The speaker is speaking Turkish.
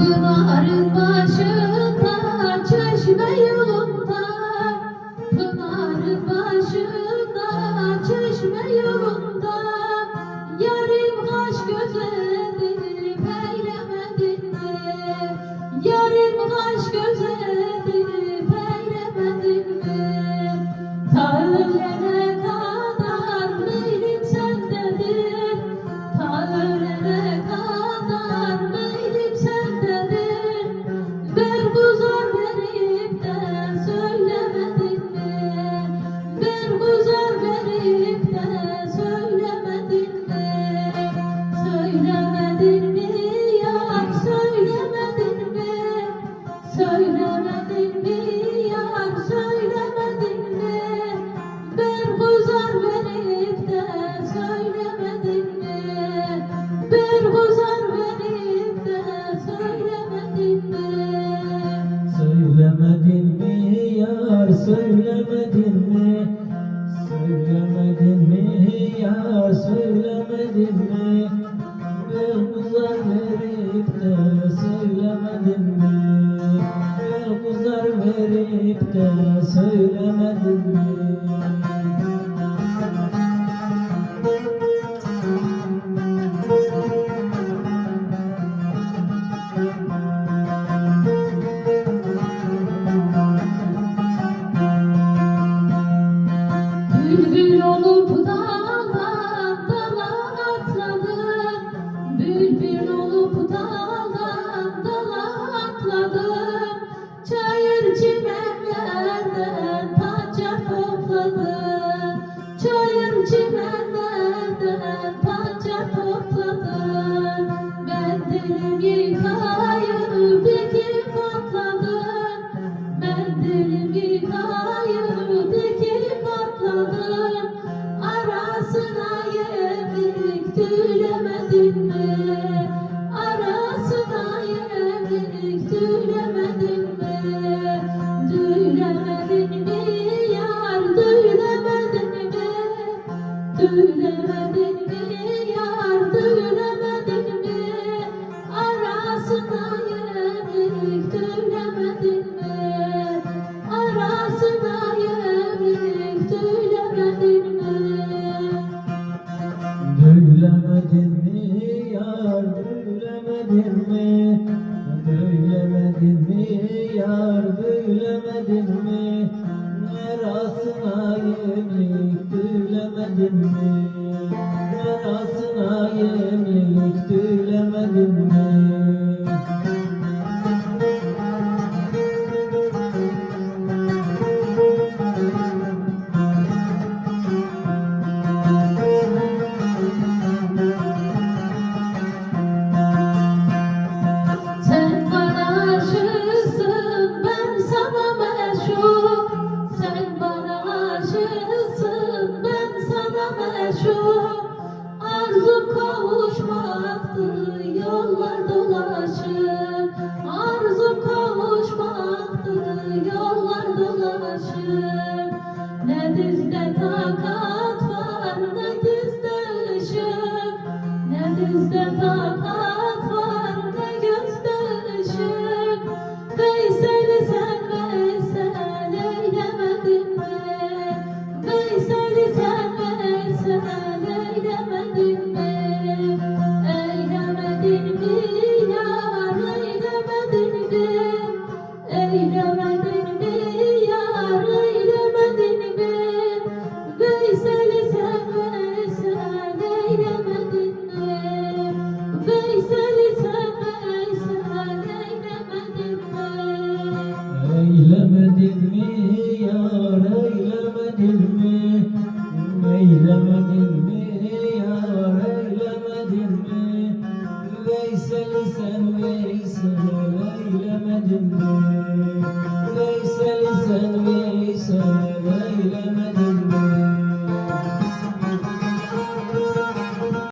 Pınarın başında, çeşme yolunda, Pınarın başında, çeşme yolunda, yarim kaş gözelim eylemedin mi? Yarim kaş gözelim eylemedin mi? Ta ölene kadar meylim sendedir, ta ölene kadar meylim sendedir. Berguzar verip de söylemedin mi? Berguzar verip de söylemedin mi? Söylemedin mi yar, söylemedin mi? Söylemedin mi yar, söylemedin mi? Berguzar verip de söylemedin mi? Berguzar verip de söylemedin mi? Söylemedin mi yar, söylemedin mi? Söylemedin mi yar, söylemedin mi? Berguzar verip de söylemedin mi? Berguzar verip de söylemedin mi? Bülbül olup dağdan dala atladın, bülbül olup dağdan dala atladın, çayır çimenlerden pancar topladın, çayır çimenlerden pancar topladın. Ben dilim yıkayıp dikip atladın, ben dilim yıkayıp dikip atladın. Arasına yemlik tülemedin mi? Arasına yemlik tülemedin mi? Tülemedin mi yar, tülemedin mi? Tülemedin mi yar, tülemedin mi? Arasına yemlik tülemedin mi? Arasına yemlik tülemedin mi? Döylemedin mi yar, döylemedin mi? Döylemedin mi yar, döylemedin mi? Yarasına yemlik döylemedin mi? Yarasına yemlik döylemedin mi? Sen bana aşıksın, ben sana meşhur. Sen bana aşıksın, ben sana meşhur. Arzum kavuşmaktı, yollar dolaşır. Arzum kavuşmaktı, yollar dolaşır. Ne dizde takat var, ne dizde ışık. Ne dizde takat var, ne gözde ışık. Veysel'i sen Veysel eylemedin mi? Veysel'i sen Veysel eylemedin mi? Eylemedin mi yar, eylemedin mi? Eylemedin mi yar, eylemedin mi? Veysel'i sen Veysel eylemedin mi? Veysel'i sen Veysel eylemedin mi? Eylemedin mi yar, eylemedin mi? Eylemedin mi yar, eylemedin mi? Veysel'i sen Veysel eylemedin mi? Veysel'i sen Veysel eylemedin mi?